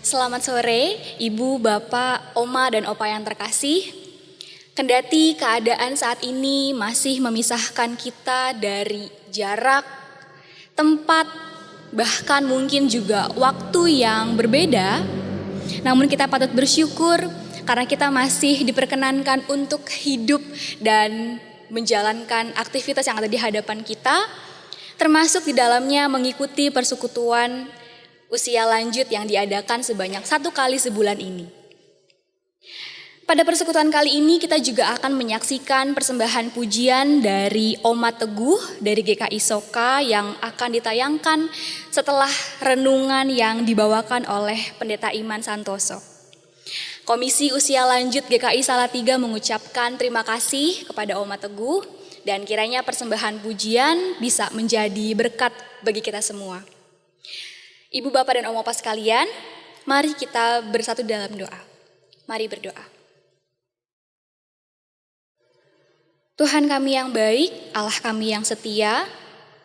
Selamat sore, Ibu, Bapak, Oma, dan Opa yang terkasih. Kendati keadaan saat ini masih memisahkan kita dari jarak, tempat, bahkan mungkin juga waktu yang berbeda, namun kita patut bersyukur karena kita masih diperkenankan untuk hidup dan menjalankan aktivitas yang ada di hadapan kita, termasuk di dalamnya mengikuti persekutuan usia lanjut yang diadakan sebanyak 1 kali sebulan ini. Pada persekutuan kali ini kita juga akan menyaksikan persembahan pujian dari Oma Teguh dari GKI Soka yang akan ditayangkan setelah renungan yang dibawakan oleh Pendeta Iman Santoso. Komisi Usia Lanjut GKI Salatiga mengucapkan terima kasih kepada Oma Teguh dan kiranya persembahan pujian bisa menjadi berkat bagi kita semua. Ibu, Bapak, dan Om Opa sekalian, mari kita bersatu dalam doa. Mari berdoa. Tuhan kami yang baik, Allah kami yang setia,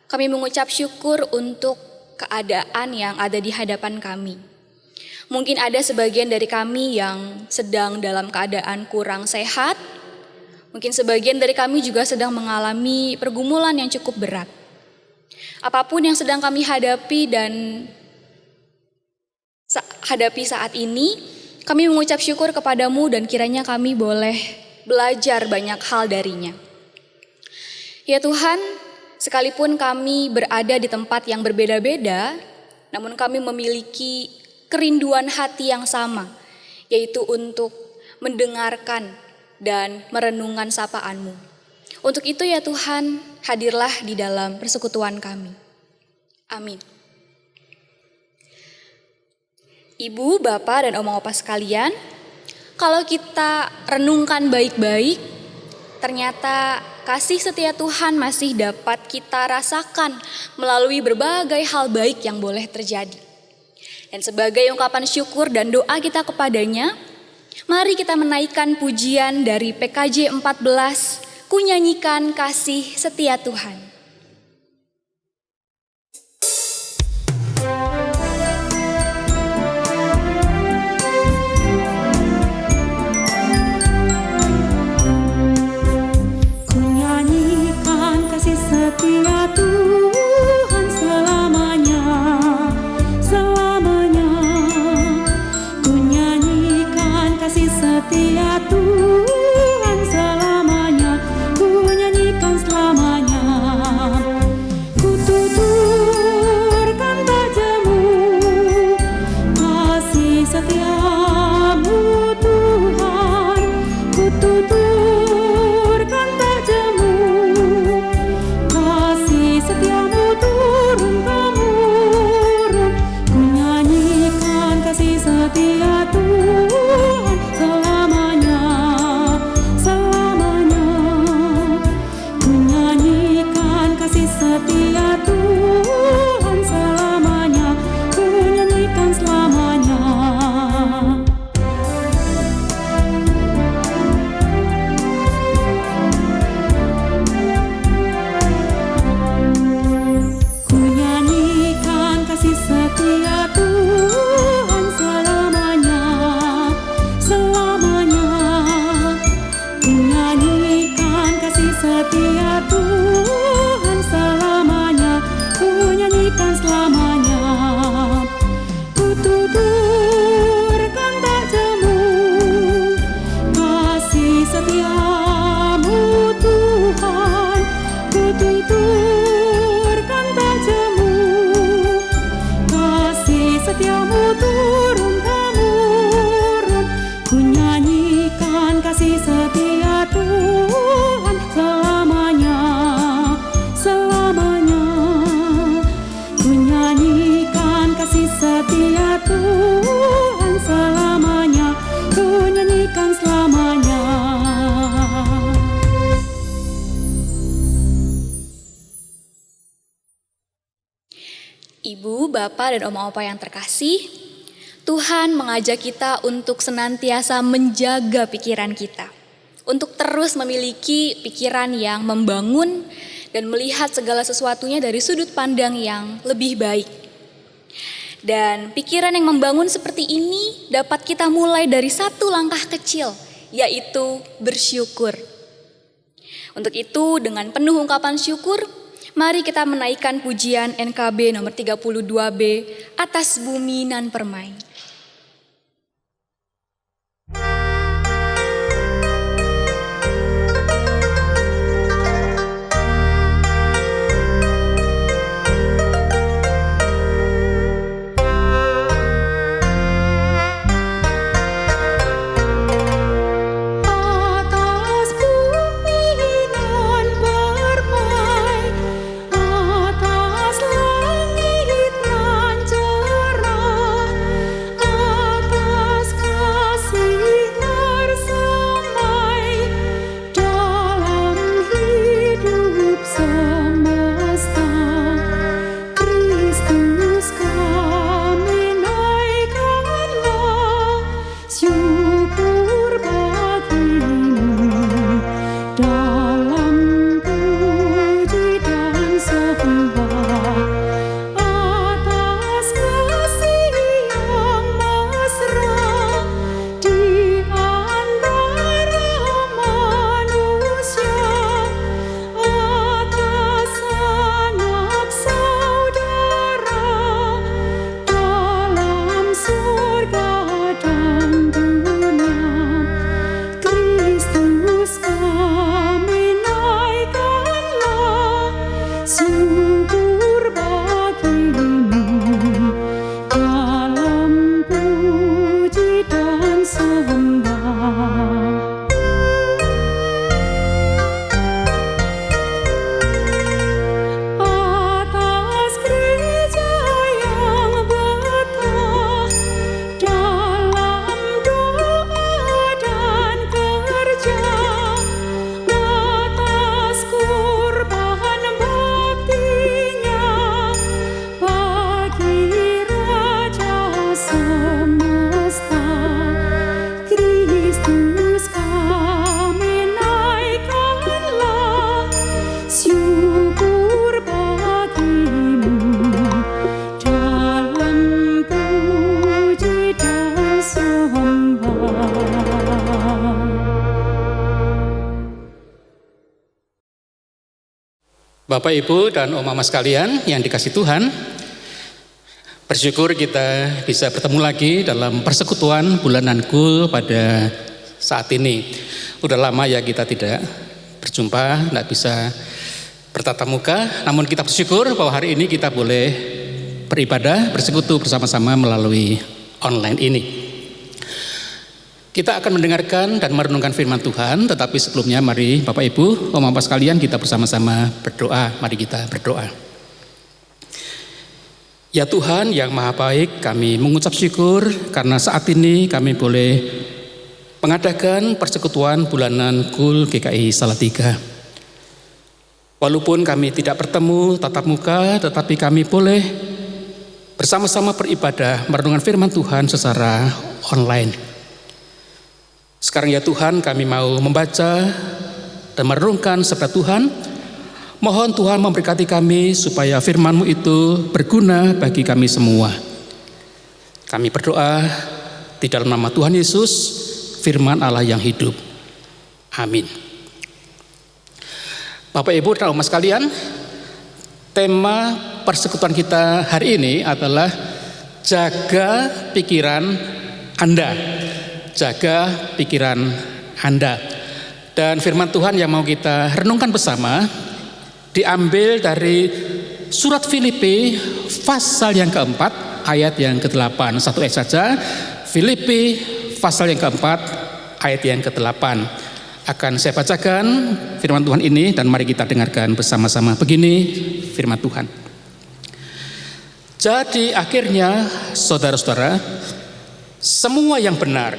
kami mengucap syukur untuk keadaan yang ada di hadapan kami. Mungkin ada sebagian dari kami yang sedang dalam keadaan kurang sehat, mungkin sebagian dari kami juga sedang mengalami pergumulan yang cukup berat. Apapun yang sedang kami hadapi saat ini, kami mengucap syukur kepadamu dan kiranya kami boleh belajar banyak hal darinya. Ya Tuhan, sekalipun kami berada di tempat yang berbeda-beda, namun kami memiliki kerinduan hati yang sama, yaitu untuk mendengarkan dan merenungkan sapaan-Mu. Untuk itu ya Tuhan, hadirlah di dalam persekutuan kami. Amin. Ibu, Bapak, dan Oma Opa sekalian, kalau kita renungkan baik-baik, ternyata kasih setia Tuhan masih dapat kita rasakan melalui berbagai hal baik yang boleh terjadi. Dan sebagai ungkapan syukur dan doa kita kepadanya, mari kita menaikkan pujian dari PKJ 14, Ku nyanyikan kasih setia Tuhan. Setia Tuhan selamanya, selamanya. Ku nyanyikan kasih setia Tuhan selamanya, ku nyanyikan selamanya. Ku tuturkan padamu kasih setiamu Tuhan, ku tuturkan padamu setiamu turun-temurun. Ku nyanyikan kasih setia Tuhan selamanya, selamanya. Ku nyanyikan kasih setia Tuhan selamanya, ku nyanyikan selamanya. Setia Tuhan selamanya, selamanya. Ku nyanyikan kasih setia Tuhan selamanya, ku nyanyikan selamanya. Ku tuturkan padamu kasih setiamu Tuhan, ku tuturkan padamu setiamu turun-temurun. Ku nyanyikan kasih setia Tuhan selamanya, selamanya. Ku nyanyikan kasih setia Tuhan selamanya, ku nyanyikan selamanya. Ibu, Bapak, dan Oma Opa yang terkasih, Tuhan mengajak kita untuk senantiasa menjaga pikiran kita, untuk terus memiliki pikiran yang membangun dan melihat segala sesuatunya dari sudut pandang yang lebih baik. Dan pikiran yang membangun seperti ini dapat kita mulai dari satu langkah kecil, yaitu bersyukur. Untuk itu, dengan penuh ungkapan syukur, mari kita menaikkan pujian NKB nomor 32B, Atas Bumi Nan Permai. Bapak, Ibu, dan Mama sekalian yang dikasih Tuhan, bersyukur kita bisa bertemu lagi dalam persekutuan bulanan Kul pada saat ini. Udah lama ya kita tidak berjumpa, tidak bisa bertatap muka, namun kita bersyukur bahwa hari ini kita boleh beribadah, bersekutu bersama-sama melalui online ini. Kita akan mendengarkan dan merenungkan firman Tuhan, tetapi sebelumnya mari Bapak Ibu, Mama sekalian kita bersama-sama berdoa. Mari kita berdoa. Ya Tuhan yang Maha Baik, kami mengucap syukur karena saat ini kami boleh mengadakan persekutuan bulanan Kul GKI Salatiga. Walaupun kami tidak bertemu tatap muka, tetapi kami boleh bersama-sama beribadah merenungkan firman Tuhan secara online. Sekarang ya Tuhan, kami mau membaca dan merenungkan sabda Tuhan. Mohon Tuhan memberkati kami supaya firman-Mu itu berguna bagi kami semua. Kami berdoa di dalam nama Tuhan Yesus, firman Allah yang hidup. Amin. Bapak, Ibu, dan Mama sekalian, tema persekutuan kita hari ini adalah jaga pikiran Anda. Jaga pikiran Anda. Dan firman Tuhan yang mau kita renungkan bersama diambil dari surat Filipi pasal yang keempat ayat yang ke-8. Satu ayat saja, Filipi pasal yang keempat ayat yang ke-8. Akan saya bacakan firman Tuhan ini dan mari kita dengarkan bersama-sama. Begini firman Tuhan. Jadi akhirnya saudara-saudara, semua yang benar,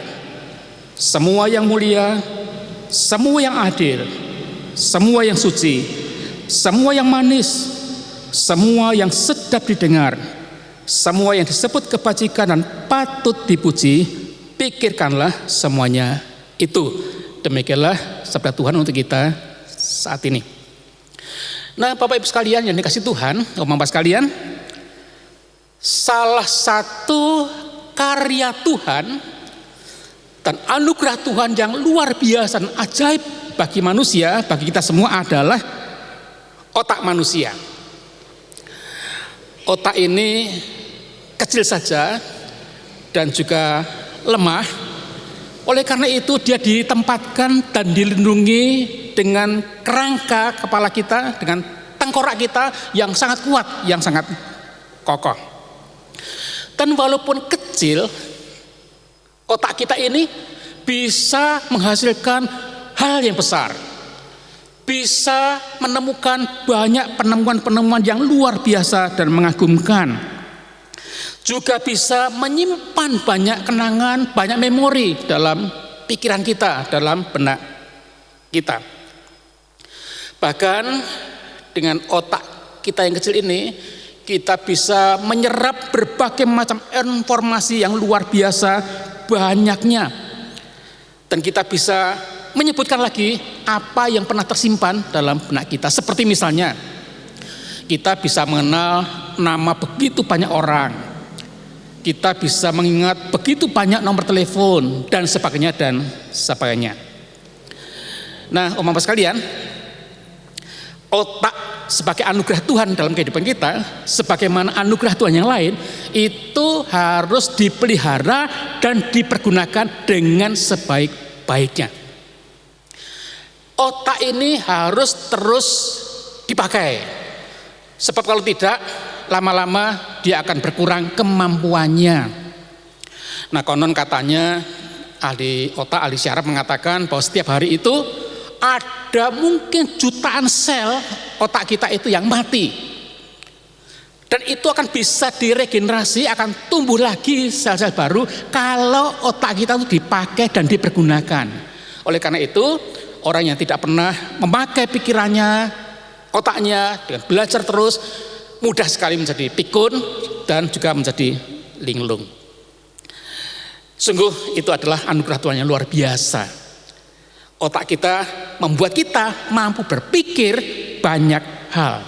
semua yang mulia, semua yang adil, semua yang suci, semua yang manis, semua yang sedap didengar, semua yang disebut kebajikan dan patut dipuji, pikirkanlah semuanya itu. Demikianlah sabda Tuhan untuk kita saat ini. Nah, Bapak Ibu sekalian yang dikasih Tuhan, Mama sekalian, salah satu karya Tuhan dan anugerah Tuhan yang luar biasa dan ajaib bagi manusia, bagi kita semua adalah otak manusia. Otak ini kecil saja dan juga lemah. Oleh karena itu dia ditempatkan dan dilindungi dengan kerangka kepala kita, dengan tengkorak kita yang sangat kuat, yang sangat kokoh. Dan walaupun kecil, otak kita ini bisa menghasilkan hal yang besar. Bisa menemukan banyak penemuan-penemuan yang luar biasa dan mengagumkan. Juga bisa menyimpan banyak kenangan, banyak memori dalam pikiran kita, dalam benak kita. Bahkan dengan otak kita yang kecil ini, kita bisa menyerap berbagai macam informasi yang luar biasa banyaknya. Dan kita bisa menyebutkan lagi apa yang pernah tersimpan dalam benak kita. Seperti misalnya, kita bisa mengenal nama begitu banyak orang. Kita bisa mengingat begitu banyak nomor telepon dan sebagainya dan sebagainya. Nah, Bapak sekalian, otak sebagai anugerah Tuhan dalam kehidupan kita, sebagaimana anugerah Tuhan yang lain, itu harus dipelihara dan dipergunakan dengan sebaik-baiknya. Otak ini harus terus dipakai, sebab kalau tidak, lama-lama dia akan berkurang kemampuannya. Nah, konon katanya ahli otak, ahli syaraf mengatakan bahwa setiap hari itu ada mungkin jutaan sel otak kita itu yang mati. Dan itu akan bisa diregenerasi, akan tumbuh lagi sel-sel baru kalau otak kita itu dipakai dan dipergunakan. Oleh karena itu, orang yang tidak pernah memakai pikirannya, otaknya dengan belajar terus, mudah sekali menjadi pikun dan juga menjadi linglung. Sungguh itu adalah anugerah Tuhan yang luar biasa. Otak kita membuat kita mampu berpikir banyak hal.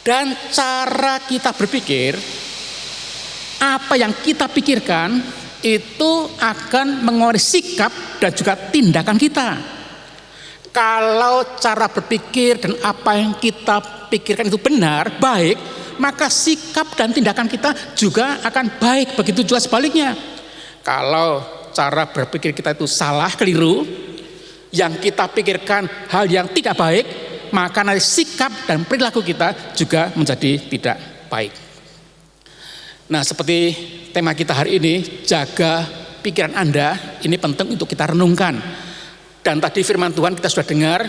Dan cara kita berpikir, apa yang kita pikirkan itu akan mengaruhi sikap dan juga tindakan kita. Kalau cara berpikir dan apa yang kita pikirkan itu benar, baik, maka sikap dan tindakan kita juga akan baik. Begitu juga sebaliknya. Kalau cara berpikir kita itu salah, keliru, yang kita pikirkan hal yang tidak baik, maka nanti sikap dan perilaku kita juga menjadi tidak baik. Nah, seperti tema kita hari ini, jaga pikiran Anda, ini penting untuk kita renungkan. Dan tadi firman Tuhan kita sudah dengar,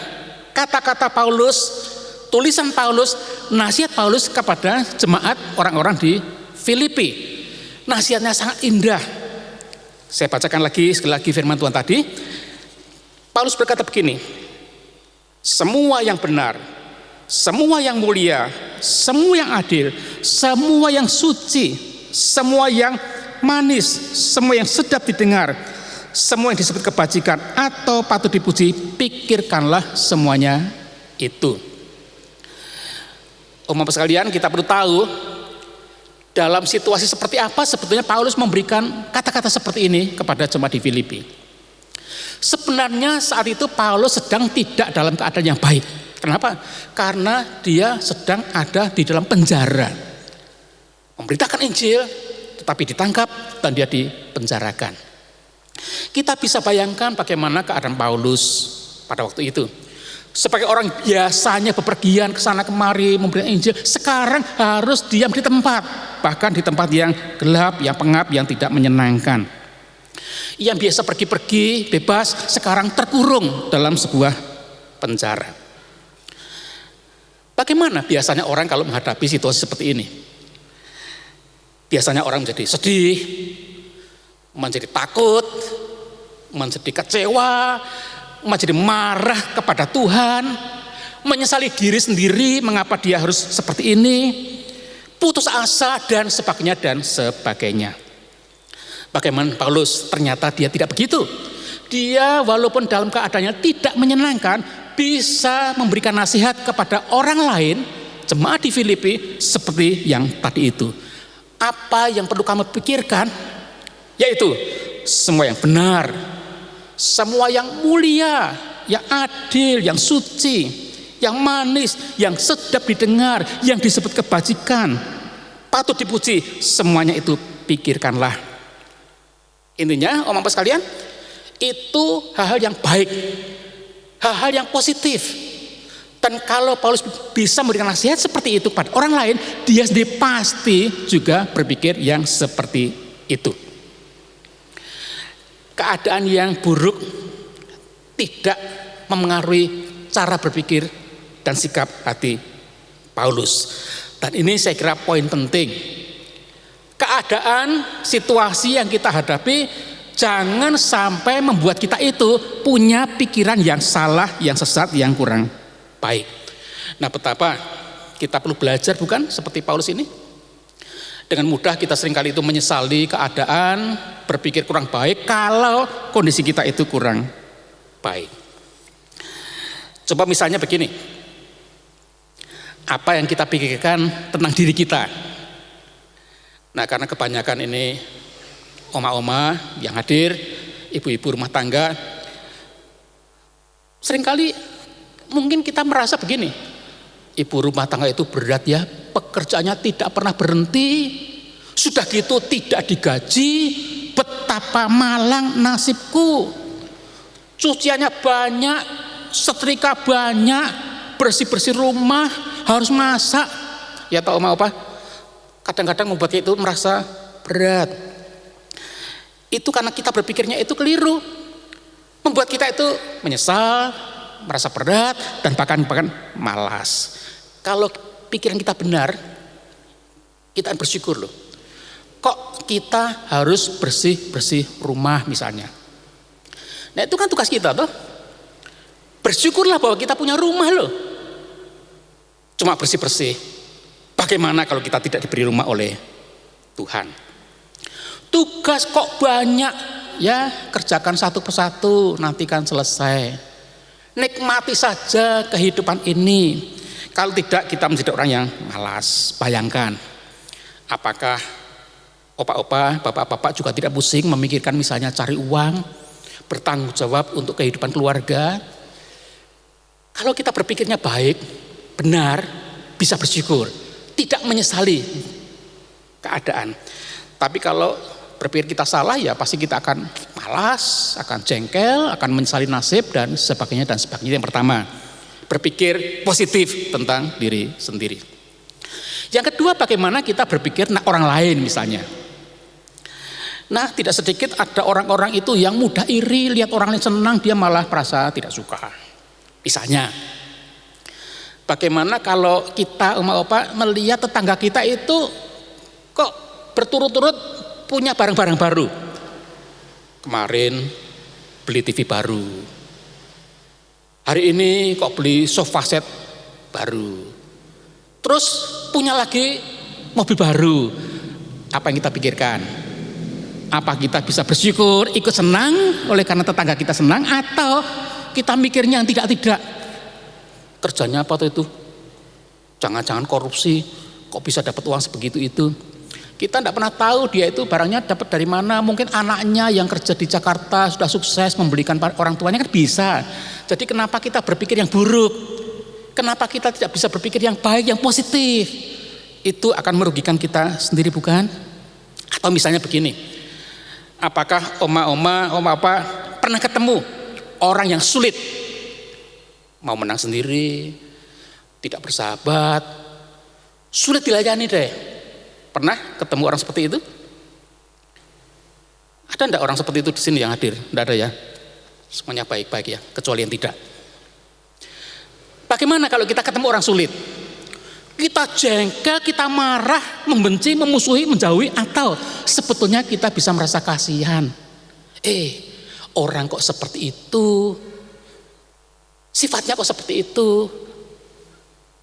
kata-kata Paulus, tulisan Paulus, nasihat Paulus kepada jemaat orang-orang di Filipi. Nasihatnya sangat indah. Saya bacakan sekali lagi firman Tuhan tadi. Paulus berkata begini, semua yang benar, semua yang mulia, semua yang adil, semua yang suci, semua yang manis, semua yang sedap didengar, semua yang disebut kebajikan atau patut dipuji, pikirkanlah semuanya itu. Bapak sekalian, kita perlu tahu dalam situasi seperti apa sebetulnya Paulus memberikan kata-kata seperti ini kepada jemaat di Filipi. Sebenarnya saat itu Paulus sedang tidak dalam keadaan yang baik. Kenapa? Karena dia sedang ada di dalam penjara. Memberitakan Injil, tetapi ditangkap dan dia dipenjarakan. Kita bisa bayangkan bagaimana keadaan Paulus pada waktu itu. Sebagai orang biasanya bepergian ke sana kemari memberikan Injil, sekarang harus diam di tempat, bahkan di tempat yang gelap, yang pengap, yang tidak menyenangkan. Yang biasa pergi-pergi bebas, sekarang terkurung dalam sebuah penjara. Bagaimana biasanya orang kalau menghadapi situasi seperti ini? Biasanya orang menjadi sedih, menjadi takut, menjadi kecewa, menjadi marah kepada Tuhan, menyesali diri sendiri mengapa dia harus seperti ini, putus asa dan sebagainya. Bagaimana Paulus? Ternyata dia tidak begitu. Dia walaupun dalam keadaannya tidak menyenangkan, bisa memberikan nasihat kepada orang lain jemaat di Filipi seperti yang tadi itu. Apa yang perlu kamu pikirkan? Yaitu semua yang benar, semua yang mulia, yang adil, yang suci, yang manis, yang sedap didengar, yang disebut kebajikan, patut dipuji, semuanya itu pikirkanlah. Intinya, Om Bapak sekalian, itu hal-hal yang baik, hal-hal yang positif. Dan kalau Paulus bisa memberikan nasihat seperti itu kepada orang lain, dia sendiri pasti juga berpikir yang seperti itu. Keadaan yang buruk tidak memengaruhi cara berpikir dan sikap hati Paulus. Dan ini saya kira poin penting. Keadaan, situasi yang kita hadapi jangan sampai membuat kita itu punya pikiran yang salah, yang sesat, yang kurang baik. Nah, betapa kita perlu belajar, bukan seperti Paulus ini? Dengan mudah kita seringkali itu menyesali keadaan, berpikir kurang baik kalau kondisi kita itu kurang baik. Coba misalnya begini, apa yang kita pikirkan tentang diri kita. Nah, karena kebanyakan ini oma-oma yang hadir, ibu-ibu rumah tangga, seringkali mungkin kita merasa begini, ibu rumah tangga itu berat ya, pekerjaannya tidak pernah berhenti, sudah gitu tidak digaji, betapa malang nasibku, cuciannya banyak, setrika banyak, bersih-bersih rumah, harus masak. Ya tahu mau apa? Kadang-kadang membuat itu merasa berat. Itu karena kita berpikirnya itu keliru, membuat kita itu menyesal, merasa berat, dan bahkan malas. Kalau pikiran kita benar, kita akan bersyukur loh. Kok kita harus bersih-bersih rumah misalnya. Nah itu kan tugas kita tuh. Bersyukurlah bahwa kita punya rumah loh. Cuma bersih-bersih. Bagaimana kalau kita tidak diberi rumah oleh Tuhan? Tugas kok banyak, ya kerjakan satu persatu, nanti kan selesai. Nikmati saja kehidupan ini. Kalau tidak, kita menjadi orang yang malas. Bayangkan, apakah opa-opa, bapak-bapak juga tidak pusing memikirkan misalnya cari uang, bertanggung jawab untuk kehidupan keluarga. Kalau kita berpikirnya baik, benar, bisa bersyukur, tidak menyesali keadaan. Tapi kalau berpikir kita salah, ya pasti kita akan malas, akan jengkel, akan menyesali nasib dan sebagainya dan sebagainya. Yang pertama, berpikir positif tentang diri sendiri. Yang kedua, bagaimana kita berpikir orang lain misalnya. Nah, tidak sedikit ada orang-orang itu yang mudah iri, lihat orang lain senang, dia malah merasa tidak suka. Misalnya, bagaimana kalau kita opa melihat tetangga kita itu kok berturut-turut punya barang-barang baru. Kemarin beli TV baru. Hari ini kok beli sofa set baru. Terus punya lagi mobil baru. Apa yang kita pikirkan? Apa kita bisa bersyukur, ikut senang oleh karena tetangga kita senang, atau kita mikirnya yang tidak-tidak? Kerjanya apa tuh itu? Jangan-jangan korupsi, kok bisa dapat uang sebegitu itu? Kita tidak pernah tahu dia itu barangnya dapat dari mana. Mungkin anaknya yang kerja di Jakarta sudah sukses membelikan orang tuanya, kan bisa. Jadi kenapa kita berpikir yang buruk? Kenapa kita tidak bisa berpikir yang baik, yang positif? Itu akan merugikan kita sendiri, bukan? Atau misalnya begini, apakah oma-oma, oma-apa pernah ketemu orang yang sulit, mau menang sendiri, tidak bersahabat, sulit dilayani deh? Pernah ketemu orang seperti itu? Ada enggak orang seperti itu di sini yang hadir? Enggak ada ya? Semuanya baik-baik ya, kecuali yang tidak. Bagaimana kalau kita ketemu orang sulit? Kita jengkel, kita marah, membenci, memusuhi, menjauhi, atau sebetulnya kita bisa merasa kasihan. Orang kok seperti itu? Sifatnya kok seperti itu?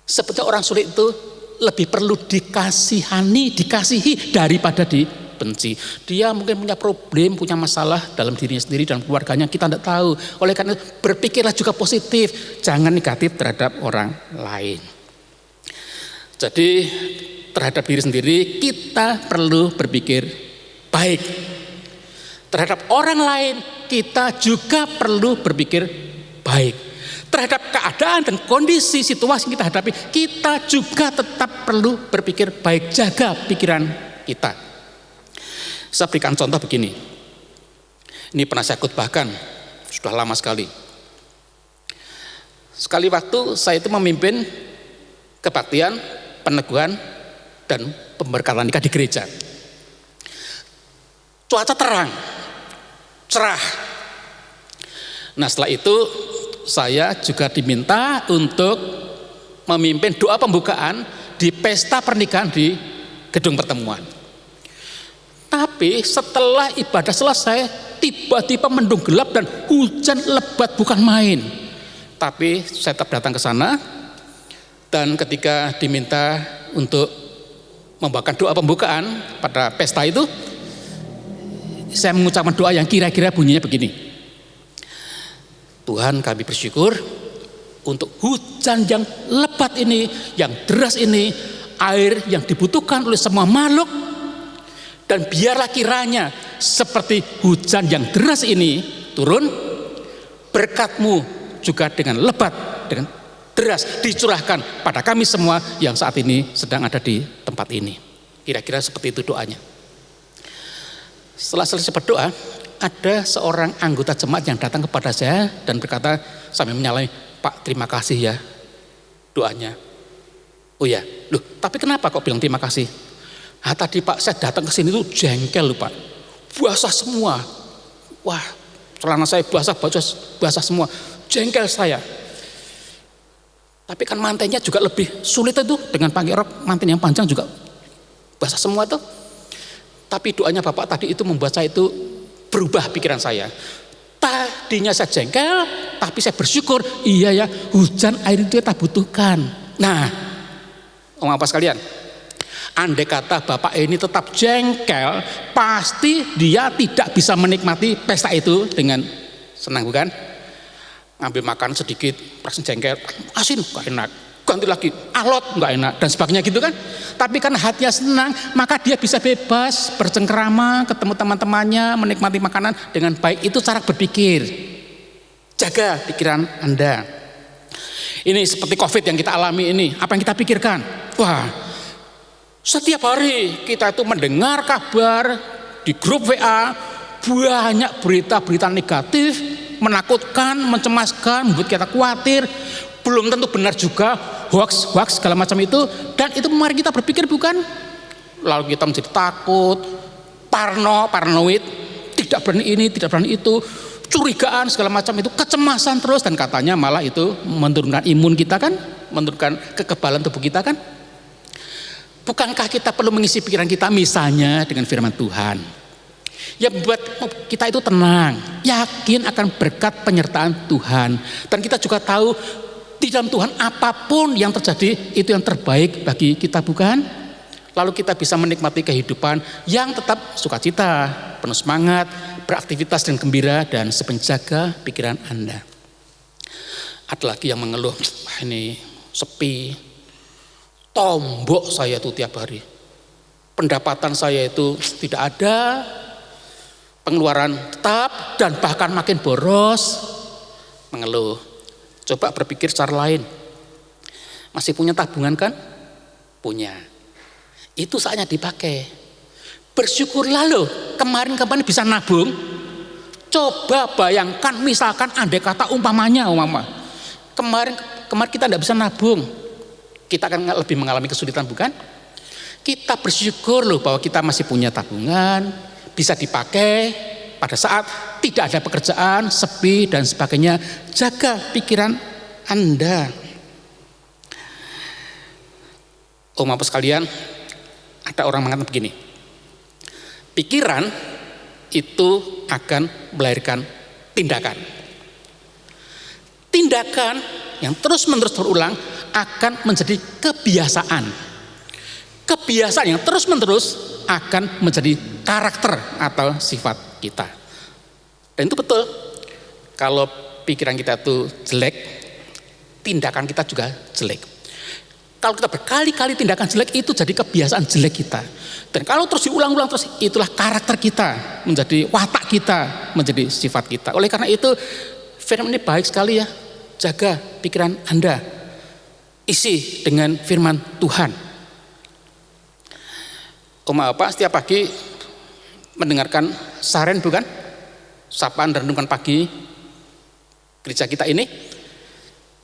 Sebetulnya orang sulit itu lebih perlu dikasihani, dikasihi daripada dibenci. Dia mungkin punya problem, punya masalah dalam dirinya sendiri dan keluarganya, kita tidak tahu. Oleh karena itu berpikirlah juga positif, jangan negatif terhadap orang lain. Jadi terhadap diri sendiri kita perlu berpikir baik. Terhadap orang lain kita juga perlu berpikir baik. Terhadap keadaan dan kondisi situasi yang kita hadapi, kita juga tetap perlu berpikir baik. Jaga pikiran kita. Saya berikan contoh begini. Ini pernah saya khotbahkan, sudah lama sekali. Sekali waktu saya itu memimpin kebaktian, peneguhan, dan pemberkatan nikah di gereja. Cuaca terang, cerah. Nah setelah itu saya juga diminta untuk memimpin doa pembukaan di pesta pernikahan di gedung pertemuan. Tapi setelah ibadah selesai, tiba-tiba mendung gelap dan hujan lebat bukan main. Tapi saya tetap datang ke sana, dan ketika diminta untuk membawakan doa pembukaan pada pesta itu, saya mengucapkan doa yang kira-kira bunyinya begini. Tuhan, kami bersyukur untuk hujan yang lebat ini, yang deras ini, air yang dibutuhkan oleh semua makhluk, dan biarlah kiranya seperti hujan yang deras ini turun, berkat-Mu juga dengan lebat, dengan deras dicurahkan pada kami semua yang saat ini sedang ada di tempat ini. Kira-kira seperti itu doanya. Setelah selesai berdoa, ada seorang anggota jemaat yang datang kepada saya dan berkata sambil menyalami, Pak, terima kasih ya doanya. Oh ya, loh, tapi kenapa kok bilang terima kasih? Tadi Pak, saya datang ke sini tuh jengkel loh Pak, basah semua. Wah, celana saya basah semua, jengkel saya. Tapi kan mantainya juga lebih sulit itu, dengan pakai rok mantai yang panjang juga basah semua tuh. Tapi doanya Bapak tadi itu membuat saya itu berubah pikiran saya. Tadinya saya jengkel, tapi saya bersyukur, iya ya, hujan air itu kita butuhkan. Nah, omong apa sekalian, andai kata Bapak ini tetap jengkel, pasti dia tidak bisa menikmati pesta itu dengan senang, bukan? Ngambil makan sedikit, perasaan jengkel, asin, gak enak, ganti lagi, alot, gak enak, dan sebagainya gitu kan. Tapi kan hatinya senang, maka dia bisa bebas bercengkerama, ketemu teman-temannya, menikmati makanan dengan baik. Itu cara berpikir. Jaga pikiran Anda. Ini seperti COVID yang kita alami ini, apa yang kita pikirkan? Wah, setiap hari kita itu mendengar kabar di grup WA, banyak berita-berita negatif, menakutkan, mencemaskan, membuat kita khawatir, belum tentu benar juga, hoax segala macam itu, dan itu mari kita berpikir, bukan? Lalu kita menjadi takut, paranoid, tidak berani ini, tidak berani itu, curigaan segala macam itu, kecemasan terus, dan katanya malah itu menurunkan imun kita kan, menurunkan kekebalan tubuh kita kan. Bukankah kita perlu mengisi pikiran kita misalnya dengan firman Tuhan yang membuat kita itu tenang, yakin akan berkat penyertaan Tuhan, dan kita juga tahu di dalam Tuhan apapun yang terjadi itu yang terbaik bagi kita, bukan? Lalu kita bisa menikmati kehidupan yang tetap sukacita, penuh semangat, beraktivitas dan gembira, dan sepenjaga pikiran Anda. Ada lagi yang mengeluh, ini sepi, tombok saya itu tiap hari, pendapatan saya itu tidak ada, pengeluaran tetap dan bahkan makin boros, mengeluh. Coba berpikir secara lain. Masih punya tabungan kan? Punya. Itu saatnya dipakai. Bersyukurlah loh, kemarin bisa nabung. Coba bayangkan misalkan andai kata umpamanya kemarin kita tidak bisa nabung, kita akan lebih mengalami kesulitan, bukan? Kita bersyukur loh bahwa kita masih punya tabungan, bisa dipakai pada saat tidak ada pekerjaan, sepi dan sebagainya. Jaga pikiran Anda. Bapak sekalian, ada orang mengatakan begini, pikiran itu akan melahirkan tindakan. Tindakan yang terus-menerus berulang akan menjadi kebiasaan. Kebiasaan yang terus-menerus akan menjadi karakter atau sifat kita. Dan itu betul. Kalau pikiran kita itu jelek, tindakan kita juga jelek. Kalau kita berkali-kali tindakan jelek, itu jadi kebiasaan jelek kita. Dan kalau terus diulang-ulang terus, itulah karakter kita, menjadi watak kita, menjadi sifat kita. Oleh karena itu firman ini baik sekali ya. Jaga pikiran Anda, isi dengan firman Tuhan. Oma Bapak setiap pagi mendengarkan saren bukan? Sapaan dan renungan pagi gereja kita ini.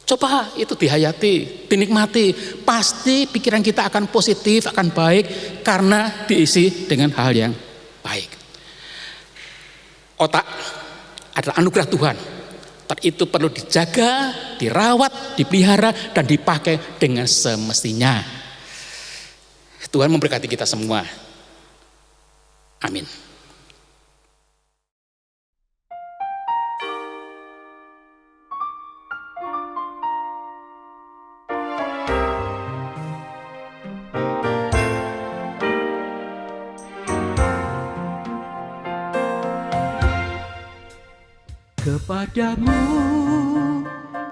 Coba itu dihayati, dinikmati. Pasti pikiran kita akan positif, akan baik karena diisi dengan hal yang baik. Otak adalah anugerah Tuhan. Dan itu perlu dijaga, dirawat, dipelihara dan dipakai dengan semestinya. Tuhan memberkati kita semua. Amin. Kepadamu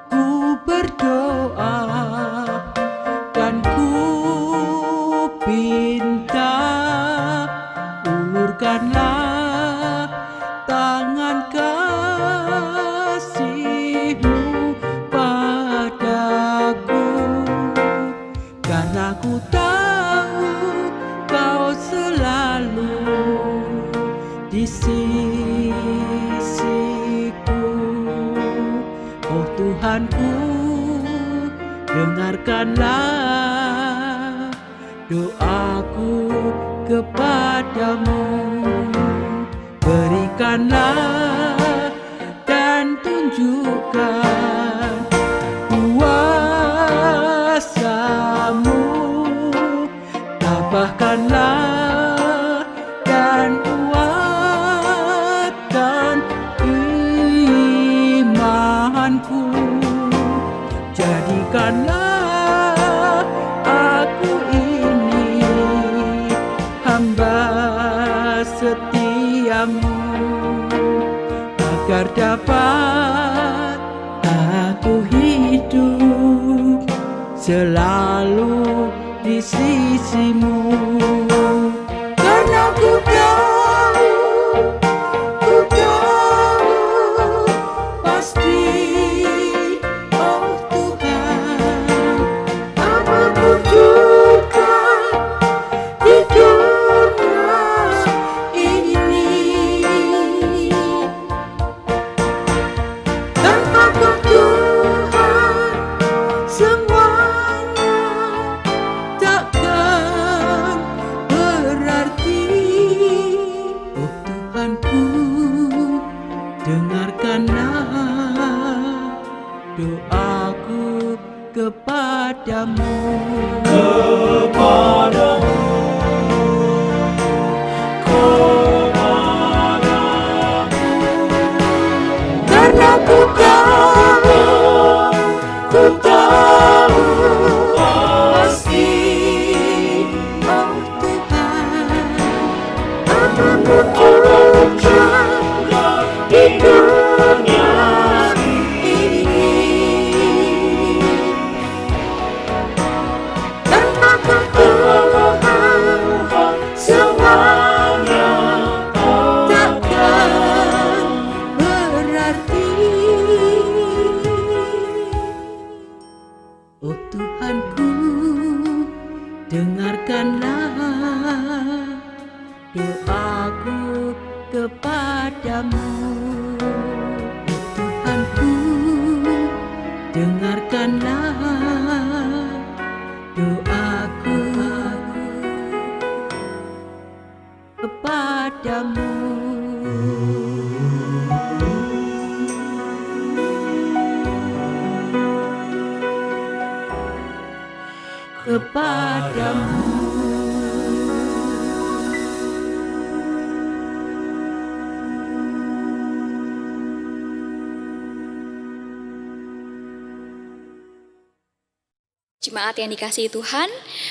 ku berdoa dan ku pinta, ulurkanlah tangan kasih-Mu padaku, karena ku tahu Kau selalu di sisiku. Oh Tuhanku, dengarkanlah doaku kepadamu. Berikanlah dan tunjukkan kuasa-Mu. Tambahkanlah dan kuatkan imanku. Jadikanlah aku ini hamba setiamu, agar dapat aku hidup selalu di sisimu. Karena ku tahu pasti, oh Tuhan, apapun juga di dunia ini, tanpa Kau Tuhan semuanya takkan berarti. Oh Tuhanku, dengarkanlah doaku kepadamu. Karena ku tahu pasti, oh Tuhan, apapun juga di dunia ini, tanpa Kau Tuhan semuanya takkan berarti. Oh Tuhanku, dengarkanlah doaku kepadamu. Oh Tuhanku, dengarkanlah doaku kepadamu. Kepadamu. Jemaat yang dikasihi Tuhan,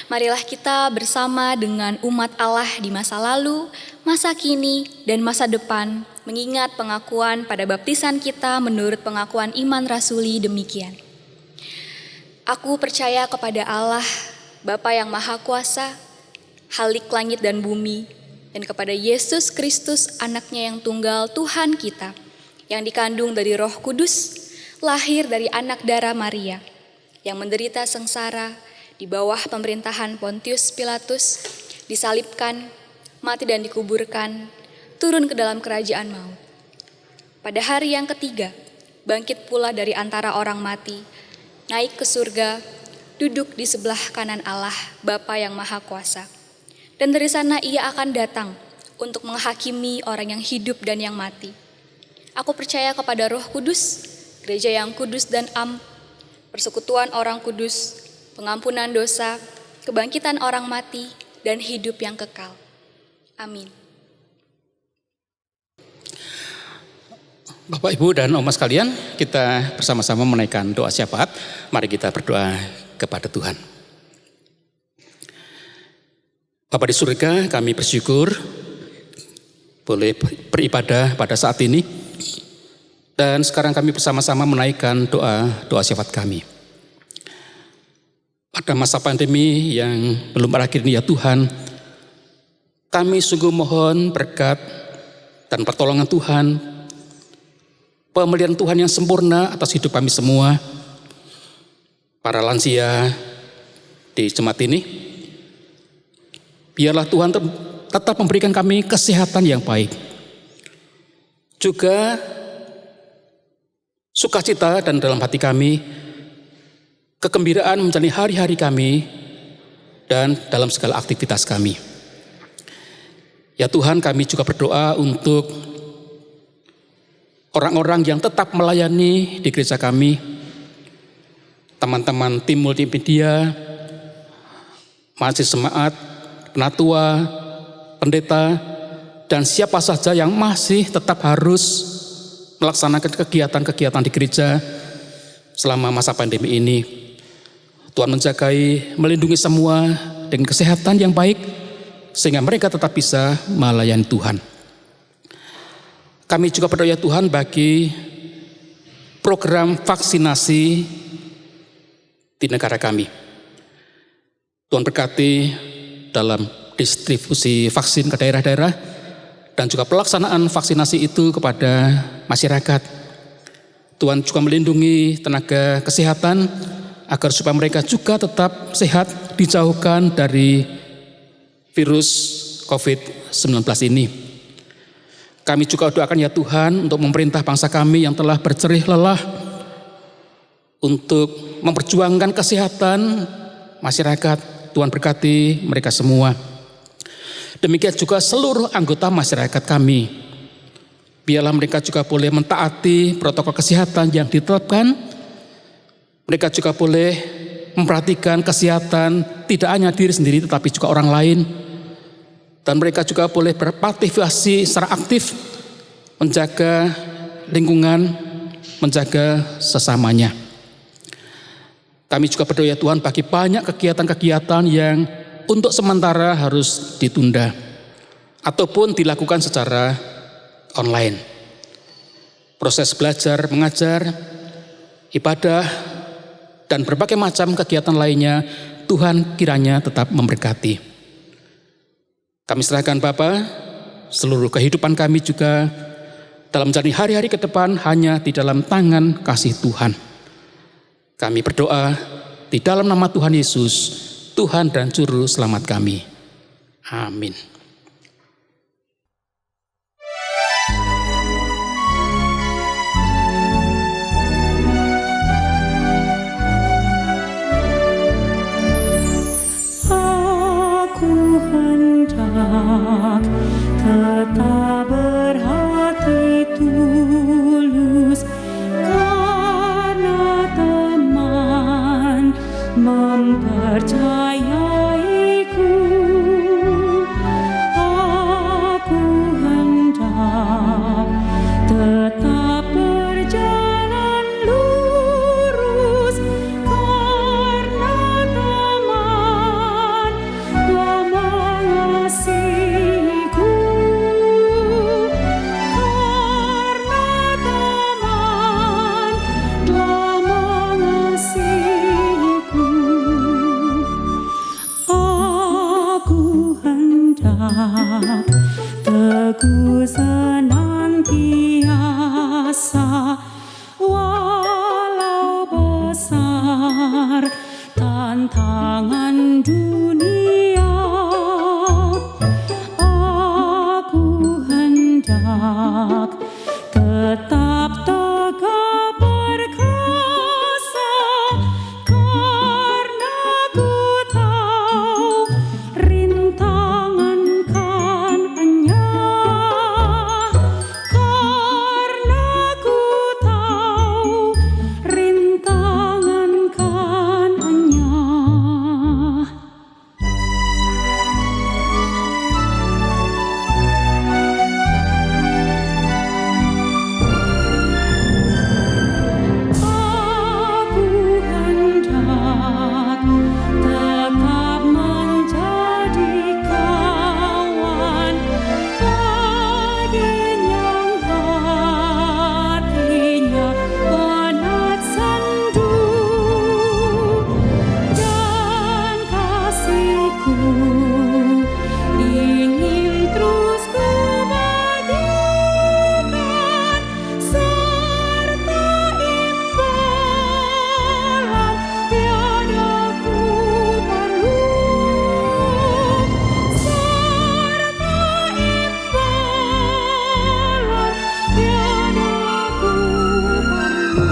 marilah kita bersama dengan umat Allah di masa lalu, masa kini, dan masa depan, mengingat pengakuan pada baptisan kita menurut pengakuan iman rasuli demikian. Aku percaya kepada Allah, Bapa yang Maha Kuasa, Khalik langit dan bumi, dan kepada Yesus Kristus, anaknya yang tunggal Tuhan kita, yang dikandung dari Roh Kudus, lahir dari anak darah Maria, yang menderita sengsara di bawah pemerintahan Pontius Pilatus, disalibkan, mati dan dikuburkan, turun ke dalam kerajaan maut. Pada hari yang ketiga, bangkit pula dari antara orang mati, naik ke surga, duduk di sebelah kanan Allah, Bapa yang Maha Kuasa. Dan dari sana ia akan datang untuk menghakimi orang yang hidup dan yang mati. Aku percaya kepada Roh Kudus, gereja yang kudus dan persekutuan orang kudus, pengampunan dosa, kebangkitan orang mati, dan hidup yang kekal. Amin. Bapak, Ibu, dan Oma sekalian, kita bersama-sama menaikkan doa syafaat. Mari kita berdoa kepada Tuhan. Bapa di surga, kami bersyukur boleh beribadah pada saat ini. Dan sekarang kami bersama-sama menaikkan doa syafaat kami. Pada masa pandemi yang belum berakhir ini ya Tuhan, kami sungguh mohon berkat dan pertolongan Tuhan, pemeliharaan Tuhan yang sempurna atas hidup kami semua, para lansia di jemaat ini. Biarlah Tuhan tetap memberikan kami kesehatan yang baik. Juga sukacita dan dalam hati kami, kegembiraan menjalani hari-hari kami dan dalam segala aktivitas kami. Ya Tuhan, kami juga berdoa untuk orang-orang yang tetap melayani di gereja kami, teman-teman tim multimedia, mahasiswa jemaat, penatua, pendeta, dan siapa saja yang masih tetap harus melaksanakan kegiatan-kegiatan di gereja selama masa pandemi ini. Tuhan menjagai, melindungi semua dengan kesehatan yang baik, sehingga mereka tetap bisa melayani Tuhan. Kami juga berdoa ya Tuhan bagi program vaksinasi di negara kami. Tuhan berkati dalam distribusi vaksin ke daerah-daerah dan juga pelaksanaan vaksinasi itu kepada masyarakat. Tuhan juga melindungi tenaga kesehatan agar supaya mereka juga tetap sehat, dijauhkan dari virus COVID-19 ini. Kami juga doakan ya Tuhan untuk memerintah bangsa kami yang telah berjerih lelah untuk memperjuangkan kesehatan masyarakat. Tuhan berkati mereka semua. Demikian juga seluruh anggota masyarakat kami. Biarlah mereka juga boleh mentaati protokol kesehatan yang ditetapkan. Mereka juga boleh memperhatikan kesehatan tidak hanya diri sendiri tetapi juga orang lain. Dan mereka juga boleh berpartisipasi secara aktif menjaga lingkungan, menjaga sesamanya. Kami juga berdoa ya Tuhan bagi banyak kegiatan-kegiatan yang untuk sementara harus ditunda ataupun dilakukan secara online. Proses belajar, mengajar, ibadah, dan berbagai macam kegiatan lainnya Tuhan kiranya tetap memberkati. Kami serahkan Bapa seluruh kehidupan kami juga dalam menjalani hari-hari ke depan hanya di dalam tangan kasih Tuhan. Kami berdoa di dalam nama Tuhan Yesus, Tuhan dan Juru Selamat kami. Amin. Aku hendak tetap berhati tulus karena teman mempercayaiku. Aku hendak tetap berjalan lurus karena teman telah mengasihiku. teguh senantiasa, walau besar tantangan dunia, aku hendak tetap tegak perkasa, karena ku tahu rintangan kan enyah, karena ku tahu rintangan kan enyah. Aku hendak tetap menjadi kawan baginya yang hatinya penat sendu, dan kasihku ingin terus ku bagikan, serta imbalan tiada ku perlu, serta imbalan tiada ku perlu.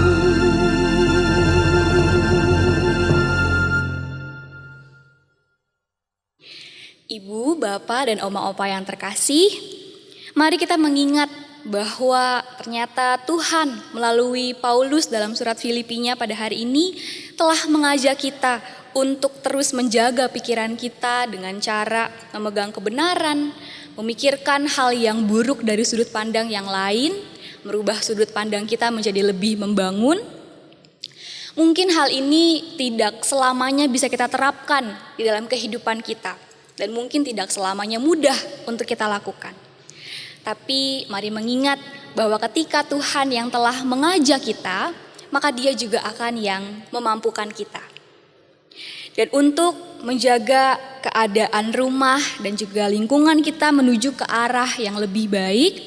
Ibu, Bapak, dan Oma-Opa yang terkasih, mari kita mengingat bahwa ternyata Tuhan melalui Paulus dalam surat Filipinya pada hari ini telah mengajak kita untuk terus menjaga pikiran kita dengan cara memegang kebenaran, memikirkan hal yang buruk dari sudut pandang yang lain, merubah sudut pandang kita menjadi lebih membangun. Mungkin hal ini tidak selamanya bisa kita terapkan di dalam kehidupan kita, dan mungkin tidak selamanya mudah untuk kita lakukan. Tapi mari mengingat bahwa ketika Tuhan yang telah mengajak kita, maka Dia juga akan yang memampukan kita. Dan untuk menjaga keadaan rumah dan juga lingkungan kita menuju ke arah yang lebih baik,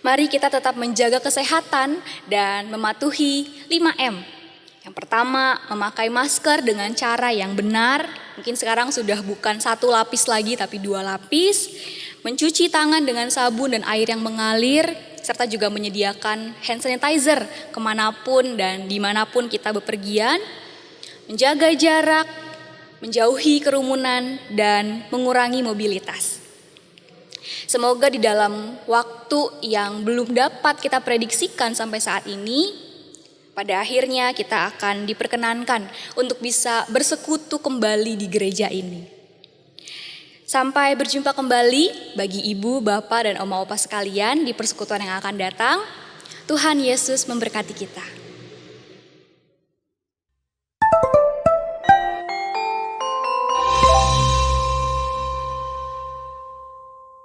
mari kita tetap menjaga kesehatan dan mematuhi 5M. Yang pertama, memakai masker dengan cara yang benar. Mungkin sekarang sudah bukan 1 lapis lagi tapi 2 lapis. Mencuci tangan dengan sabun dan air yang mengalir, serta juga menyediakan hand sanitizer kemanapun dan dimanapun kita bepergian. Menjaga jarak, menjauhi kerumunan, dan mengurangi mobilitas. Semoga di dalam waktu yang belum dapat kita prediksikan sampai saat ini, pada akhirnya kita akan diperkenankan untuk bisa bersekutu kembali di gereja ini. Sampai berjumpa kembali bagi ibu, bapak, dan oma-opa sekalian di persekutuan yang akan datang. Tuhan Yesus memberkati kita.